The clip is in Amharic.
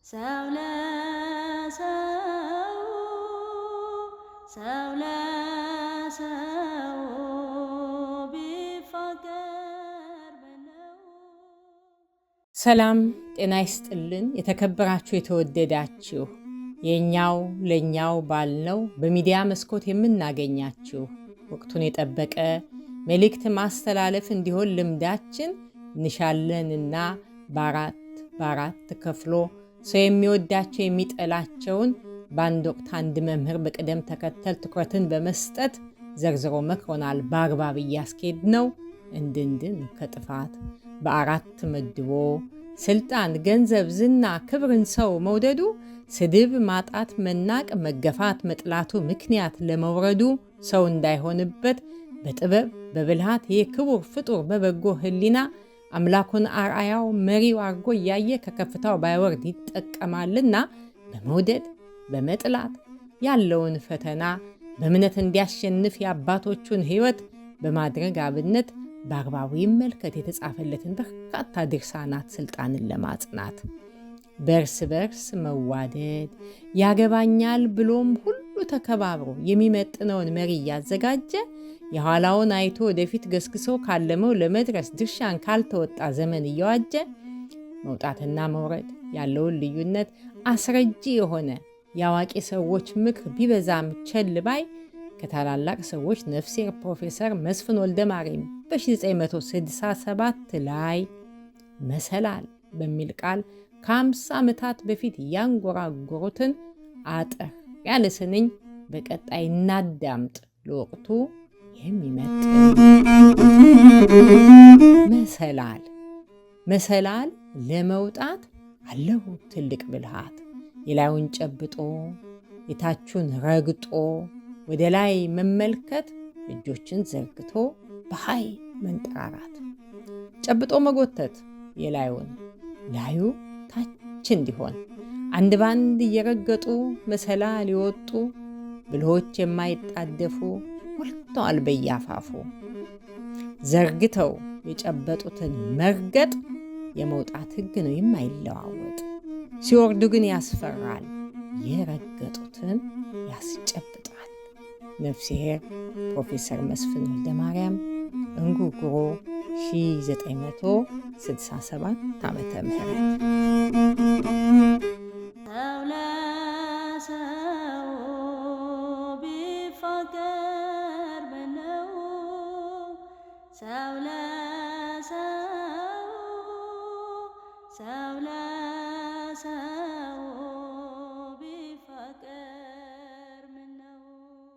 ሰው ለሰው ሰው ለሰው ቢፋቀር በለው። ሰላም ጤና ይስጥልን። የተከበራችሁ የተወደዳችሁ የኛው ለኛው ባልነው በሚዲያ መስኮት የምናገኛችሁ ወቅቱን የጠበቀ መልእክት ማስተላለፍ እንዲሆን ልምዳችን እንሻለንና በአራት ከፍሎ ሰው የሚወዳቸው የሚጠላቸውን በአንድ ወቅት አንድ መምህር በቅደም ተከተል ትኩረትን በመስጠት ዘርዝሮ መክሮናል። በአግባብ እያስኬድ ነው እንድንድን ከጥፋት በአራት መድቦ ስልጣን፣ ገንዘብ፣ ዝና፣ ክብርን ሰው መውደዱ፣ ስድብ፣ ማጣት፣ መናቅ፣ መገፋት፣ መጥላቱ ምክንያት ለመውረዱ ሰው እንዳይሆንበት በጥበብ በብልሃት የክቡር ፍጡር በበጎ ህሊና አምላኩን አርአያው መሪው አርጎ እያየ ከከፍታው ባይወርድ ይጠቀማልና በመውደድ በመጥላት ያለውን ፈተና በእምነት እንዲያሸንፍ የአባቶቹን ሕይወት በማድረግ አብነት በአግባቡ ይመልከት የተጻፈለትን በርካታ ድርሳናት ስልጣንን ለማጽናት በርስ በርስ መዋደድ ያገባኛል ብሎም ሁሉ ተከባብሮ የሚመጥነውን መሪ እያዘጋጀ የኋላውን አይቶ ወደፊት ገስግሶ ካለመው ለመድረስ ድርሻን ካልተወጣ ዘመን እየዋጀ መውጣትና መውረድ ያለውን ልዩነት አስረጂ የሆነ የአዋቂ ሰዎች ምክር ቢበዛም ቸል ባይ ከታላላቅ ሰዎች ነፍሴር ፕሮፌሰር መስፍን ወልደማርያም በ1967 ላይ መሰላል በሚል ቃል ከ50 ዓመታት በፊት ያንጎራጎሩትን አጠር ያለ ስንኝ በቀጣይ እናዳምጥ። ለወቅቱ የሚመጥን መሰላል ለመውጣት አለው ትልቅ ብልሃት። የላዩን ጨብጦ የታቹን ረግጦ ወደ ላይ መመልከት፣ እጆችን ዘርግቶ በኃይል መንጠራራት፣ ጨብጦ መጎተት የላዩን ላዩ ታች እንዲሆን አንድ ባንድ እየረገጡ መሰላል የወጡ ብልሆች የማይጣደፉ ሞልተዋል በያፋፉ። ዘርግተው የጨበጡትን መርገጥ የመውጣት ሕግ ነው የማይለዋወጥ። ሲወርዱ ግን ያስፈራል፣ የረገጡትን ያስጨብጣል። ነፍስሔር ፕሮፌሰር መስፍን ወልደማርያም እንጉርጉሮ 1967 ዓ.ም